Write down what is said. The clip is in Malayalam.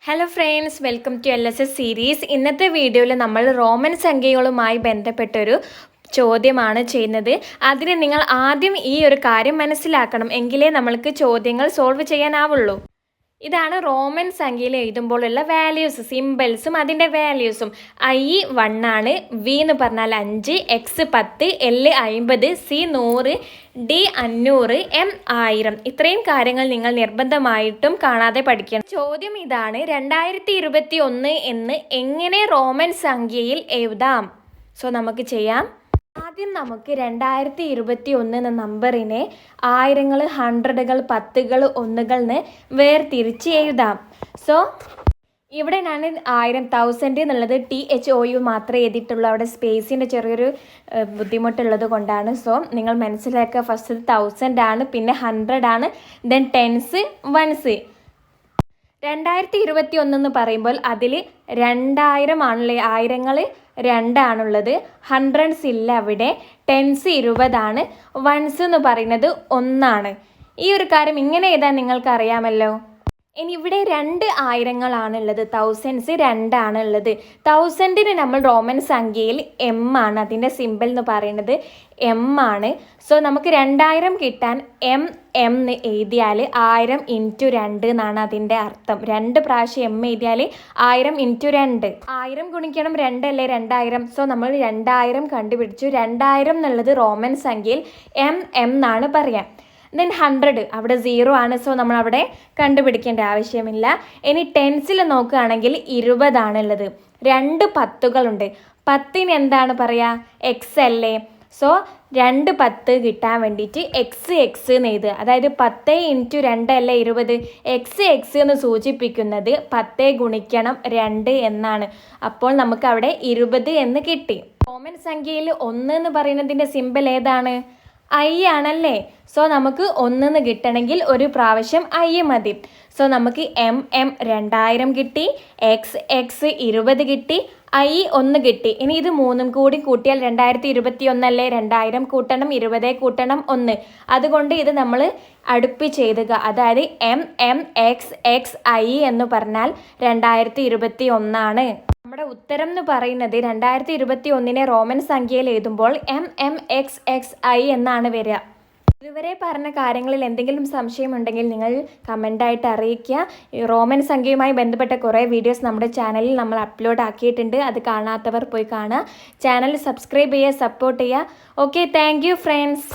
Hello friends, welcome to LSS series. ഇന്നത്തെ വീഡിയോയിൽ നമ്മൾ റോമൻ സംഖ്യകളുമായി ബന്ധപ്പെട്ടൊരു ചോദ്യമാണ് ചെയ്യുന്നത്. അതിന് നിങ്ങൾ ആദ്യം ഈ ഒരു കാര്യം മനസ്സിലാക്കണം, എങ്കിലേ നമ്മൾക്ക് ചോദ്യങ്ങൾ സോൾവ് ചെയ്യാനാവുള്ളൂ. ഇതാണ് റോമൻ സംഖ്യയിൽ എഴുതുമ്പോഴുള്ള വാല്യൂസ്, സിമ്പിൾസും അതിൻ്റെ വാല്യൂസും. I 1 ആണ്, V എന്ന് പറഞ്ഞാൽ 5, X 10, L 50, C 100, D 500, M 1000. ഇത്രയും കാര്യങ്ങൾ നിങ്ങൾ നിർബന്ധമായിട്ടും കാണാതെ പഠിക്കണം. ചോദ്യം ഇതാണ്, 2021 എന്ന് എങ്ങനെ റോമൻ സംഖ്യയിൽ എഴുതാം? സോ നമുക്ക് ചെയ്യാം. ആദ്യം നമുക്ക് 2021 എന്ന നമ്പറിനെ ആയിരങ്ങൾ, ഹൺഡ്രഡുകൾ, പത്തുകൾ, ഒന്നുകളെന്ന് വേർതിരിച്ച് എഴുതാം. സോ ഇവിടെ ഞാൻ 1000 എന്നുള്ളത് THOU മാത്രമേ എഴുതിയിട്ടുള്ളൂ. അവിടെ സ്പേസിൻ്റെ ചെറിയൊരു ബുദ്ധിമുട്ടുള്ളത് കൊണ്ടാണ്. സോ നിങ്ങൾ മനസ്സിലാക്കുക, ഫസ്റ്റ് 1000 ആണ്, പിന്നെ 100 ആണ്, ദെൻ ടെൻസ്, വൺസ്. 2021 എന്ന് പറയുമ്പോൾ അതിൽ 2000 ആണല്ലേ, ആയിരങ്ങൾ 2 ആണുള്ളത്, ഹൺഡ്രഡ്സ് ഇല്ല അവിടെ, ടെൻസ് 20 ആണ്, വൺസ് എന്ന് പറയുന്നത് 1 ആണ്. ഈ ഒരു കാര്യം ഇങ്ങനെ എഴുതാൻ നിങ്ങൾക്ക് അറിയാമല്ലോ. ഇനി ഇവിടെ 2 ആയിരങ്ങളാണുള്ളത്, തൗസൻഡ്സ് 2 ആണുള്ളത്. 1000-ന് നമ്മൾ റോമൻ സംഖ്യയിൽ M ആണ്, അതിൻ്റെ സിമ്പിൾ എന്ന് പറയുന്നത് M ആണ്. സോ നമുക്ക് 2000 കിട്ടാൻ M എന്ന് എഴുതിയാൽ 1000 × 2 എന്നാണ് അതിൻ്റെ അർത്ഥം. 2 പ്രാവശ്യം M എഴുതിയാൽ 1000 × 2. 1000 ഗുണിക്കണം 2 അല്ലേ, 2000. സോ നമ്മൾ 2000 കണ്ടുപിടിച്ചു. 2000 എന്നുള്ളത് റോമൻ സംഖ്യയിൽ M എന്നാണ് പറയാം. ദെൻ 100, അവിടെ 0 ആണ്. സോ നമ്മൾ അവിടെ കണ്ടുപിടിക്കേണ്ട ആവശ്യമില്ല. ഇനി ടെൻസിൽ നോക്കുകയാണെങ്കിൽ 20 ആണുള്ളത്, 2 പത്തുകളുണ്ട്. 10-ന് എന്താണ് പറയുക? X അല്ലേ. സോ 2 10 കിട്ടാൻ വേണ്ടിയിട്ട് X എന്ന് എഴുതുക. അതായത് 10 × 2 അല്ലേ 20. X എന്ന് സൂചിപ്പിക്കുന്നത് 10 ഗുണിക്കണം 2 എന്നാണ്. അപ്പോൾ നമുക്ക് അവിടെ 20 എന്ന് കിട്ടി. റോമൻ സംഖ്യയിൽ 1 എന്ന് പറയുന്നതിൻ്റെ സിമ്പിൾ ഏതാണ്? I ആണല്ലേ. സോ നമുക്ക് 1 എന്ന് കിട്ടണമെങ്കിൽ ഒരു പ്രാവശ്യം I മതി. സോ നമുക്ക് M 2000 കിട്ടി, X 20 കിട്ടി, I 1 കിട്ടി. ഇനി ഇത് മൂന്നും കൂടി കൂട്ടിയാൽ 2021 അല്ലേ, 2000 കൂട്ടണം 20 കൂട്ടണം 1. അതുകൊണ്ട് ഇത് നമ്മൾ അടുപ്പിച്ച് എഴുതുക. അതായത് M X I എന്ന് പറഞ്ഞാൽ 2021 ആണ്. നമ്മുടെ ഉത്തരം എന്ന് പറയുന്നത് 2021-നെ റോമൻ സംഖ്യയിൽ എഴുതുമ്പോൾ MX I എന്നാണ് വരിക. ഇതുവരെ പറഞ്ഞ കാര്യങ്ങളിൽ എന്തെങ്കിലും സംശയമുണ്ടെങ്കിൽ നിങ്ങൾ കമൻ്റായിട്ട് അറിയിക്കുക. റോമൻ സംഖ്യയുമായി ബന്ധപ്പെട്ട കുറേ വീഡിയോസ് നമ്മുടെ ചാനലിൽ നമ്മൾ അപ്ലോഡ് ആക്കിയിട്ടുണ്ട്. അത് കാണാത്തവർ പോയി കാണുക. ചാനൽ സബ്സ്ക്രൈബ് ചെയ്യുക, സപ്പോർട്ട് ചെയ്യുക. Okay, thank you friends.